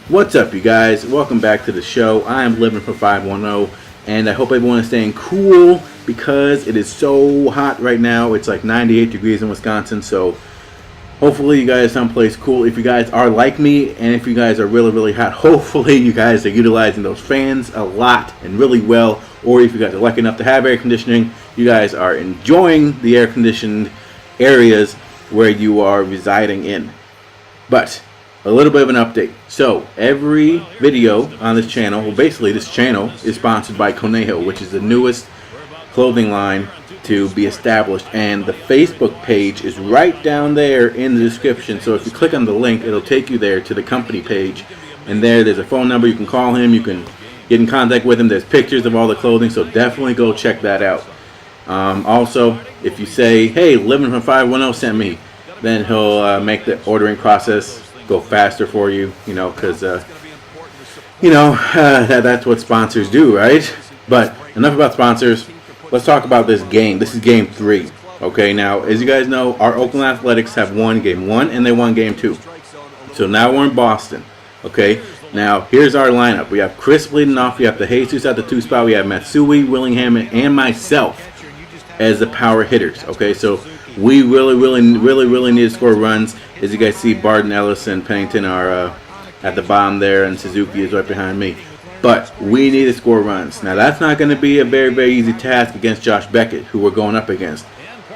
What's up, you guys? Welcome back to the show. I am living for 510, and I hope everyone is staying cool because it is so hot right now. It's like 98 degrees in Wisconsin, so hopefully you guys someplace cool. If you guys are like me, and if you guys are really hot, hopefully you guys are utilizing those fans a lot and really well. Or if you guys are lucky enough to have air conditioning, you guys are enjoying the air conditioned areas where you are residing in. But a little bit of an update. So every video on this channel, well, basically this channel is sponsored by Conejo, which is the newest clothing line to be established, and the Facebook page is right down there in the description. So if you click on the link, it'll take you there to the company page, and there's a phone number. You can call him, you can get in contact with him. There's pictures of all the clothing, so definitely go check that out. Also, if you say, hey, Living from 510 sent me, then he'll make the ordering process go faster for you, because that's what sponsors do, right? But enough about sponsors. Let's talk about this game. This is game 3. Okay, now as you guys know, our Oakland Athletics have won game 1 and they won game 2. So now we're in Boston. Okay, now here's our lineup. We have Chris leading off. We have the Jesus at the 2 spot. We have Matsui, Willingham, and myself as the power hitters. Okay, so we really need to score runs. As you guys see, Barton, Ellis, and Pennington are at the bottom there, and Suzuki is right behind me. But we need to score runs. Now, that's not going to be a very easy task against Josh Beckett, who we're going up against.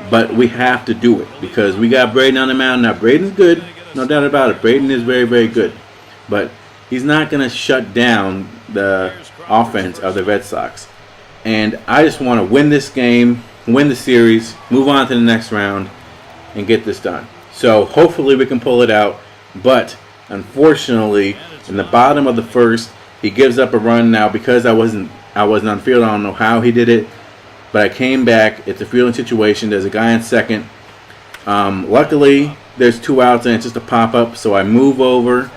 But we have to do it because we got Braden on the mound. Now, Braden's good, no doubt about it. Braden is very good. But he's not going to shut down the offense of the Red Sox. And I just want to win this game, win the series, move on to the next round, and get this done. So hopefully we can pull it out. But unfortunately, in the bottom of the first, he gives up a run. Now because I wasn't on field, I don't know how he did it, but I came back. It's a fielding situation. There's a guy in second. Luckily, there's 2 outs and it's just a pop up. So I move over,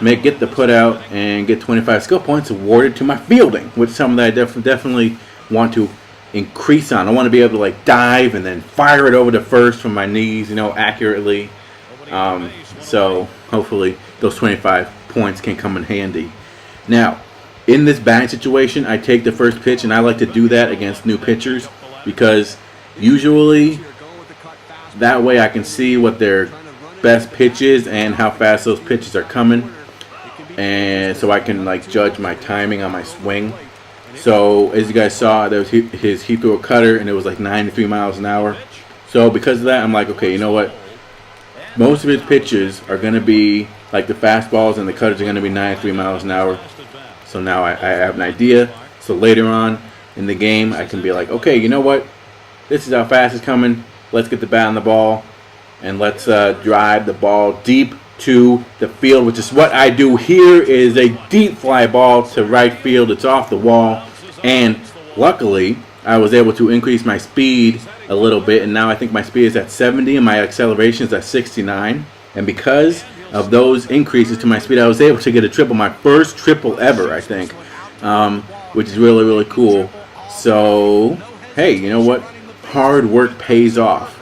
get the put out, and get 25 skill points awarded to my fielding, which is something that I definitely want to increase on. I want to be able to dive and then fire it over to first from my knees, accurately. So hopefully those 25 points can come in handy. Now, in this batting situation, I take the first pitch, and I like to do that against new pitchers because usually that way I can see what their best pitch is and how fast those pitches are coming, and so I can judge my timing on my swing. So as you guys saw, there was he threw a cutter and it was 93 miles an hour. So because of that, I'm like, okay, you know what? Most of his pitches are going to be the fastballs, and the cutters are going to be 93 miles an hour. So now I have an idea. So later on in the game, I can be like, okay, you know what? This is how fast it's coming. Let's get the bat on the ball, and let's drive the ball deep to the field, which is what I do here. Is a deep fly ball to right field. It's off the wall, and luckily I was able to increase my speed a little bit, and now I think my speed is at 70 and my acceleration is at 69. And because of those increases to my speed, I was able to get a triple, my first triple ever, I think, which is really cool. So hey, you know what? Hard work pays off.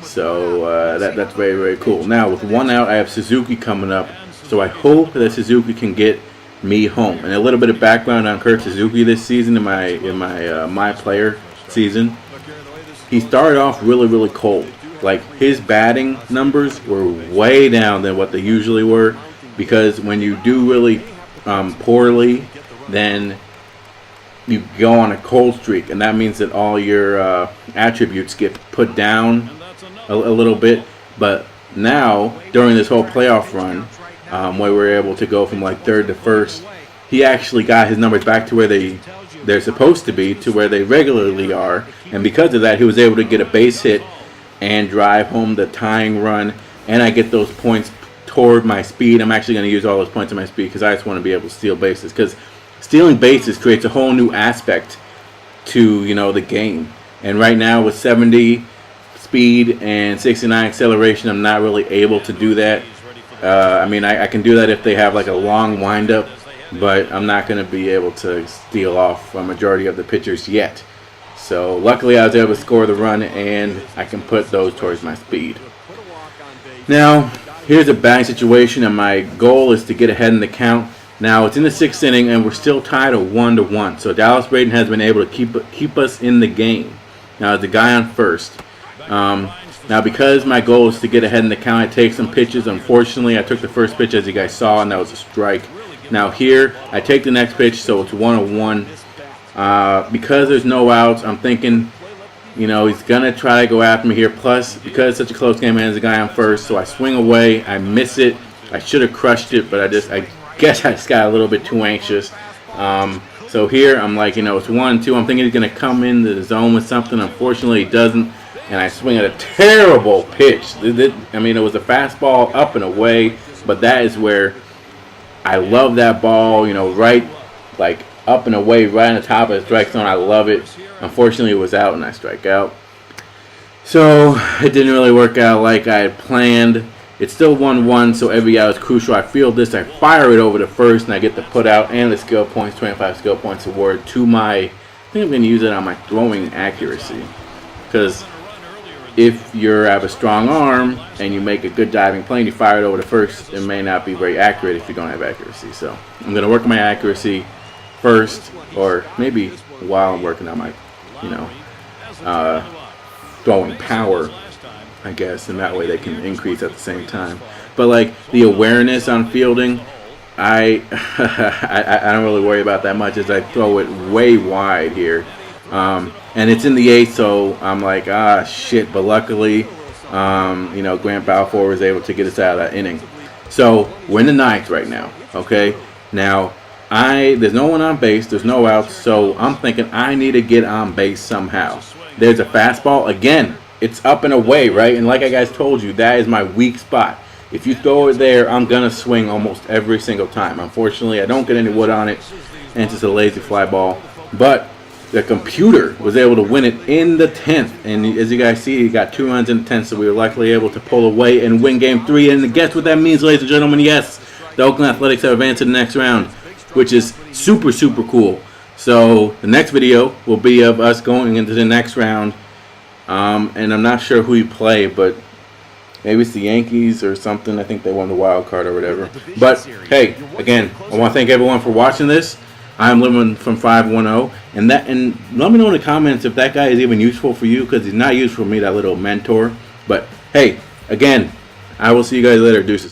So that's very cool. Now with 1 out, I have Suzuki coming up. So I hope that Suzuki can get me home. And a little bit of background on Kurt Suzuki this season in my player season. He started off really cold. His batting numbers were way down than what they usually were, because when you do really poorly, then you go on a cold streak, and that means that all your attributes get put down a little bit. But now during this whole playoff run, where we're able to go from third to first, he actually got his numbers back to where they're supposed to be, to where they regularly are, and because of that, he was able to get a base hit and drive home the tying run, and I get those points toward my speed. I'm actually going to use all those points on my speed because I just want to be able to steal bases, because stealing bases creates a whole new aspect to the game. And right now with 70 speed and 69 acceleration, I'm not really able to do that. I can do that if they have a long windup, but I'm not going to be able to steal off a majority of the pitchers yet. So luckily I was able to score the run, and I can put those towards my speed. Now, here's a batting situation, and my goal is to get ahead in the count. Now it's in the 6th inning, and we're still tied at 1-1. So Dallas Braden has been able to keep us in the game. Now the guy on first. Now because my goal is to get ahead in the count, I take some pitches. Unfortunately, I took the first pitch as you guys saw, and that was a strike. Now here, I take the next pitch, so it's 1-1. Because there's no outs, I'm thinking, you know, he's gonna try to go after me here. Plus, because it's such a close game, and there's a guy on first, so I swing away. I miss it. I should have crushed it, but I guess I just got a little bit too anxious. So here I'm like, you know, it's 1-2. I'm thinking he's gonna come into the zone with something. Unfortunately, he doesn't, and I swing at a terrible pitch. I mean, it was a fastball up and away, but that is where I love that ball. You know, right, like up and away, right on the top of the strike zone. I love it. Unfortunately, it was out, and I strike out. So it didn't really work out like I had planned. It's still 1-1, so every out is crucial. I field this, I fire it over to first, and I get the put out and the skill points, 25 skill points award to my, I think I'm going to use it on my throwing accuracy. Because if you have a strong arm and you make a good diving play and you fire it over to first, it may not be very accurate if you don't have accuracy. So I'm going to work on my accuracy first, or maybe while I'm working on my, you know, throwing power, I guess, and that way they can increase at the same time. But like the awareness on fielding, I don't really worry about that much as I throw it way wide here. And it's in the 8th, so I'm like, shit. But luckily, you know, Grant Balfour was able to get us out of that inning. So we're in the 9th right now. Okay, now there's no one on base, there's no outs, so I'm thinking I need to get on base somehow. There's a fastball again. It's up and away, right? And like I guys told you, that is my weak spot. If you throw it there, I'm going to swing almost every single time. Unfortunately, I don't get any wood on it, and it's just a lazy fly ball. But the computer was able to win it in the 10th. And as you guys see, he got 2 runs in the 10th, so we were luckily able to pull away and win Game 3. And guess what that means, ladies and gentlemen? Yes, the Oakland Athletics have advanced to the next round, which is super, super cool. So the next video will be of us going into the next round. And I'm not sure who you play, but maybe it's the Yankees or something. I think they won the wild card or whatever. But hey, again, I want to thank everyone for watching this. I'm living from 510, and let me know in the comments if that guy is even useful for you, because he's not useful for me, that little mentor. But hey, again, I will see you guys later. Deuces.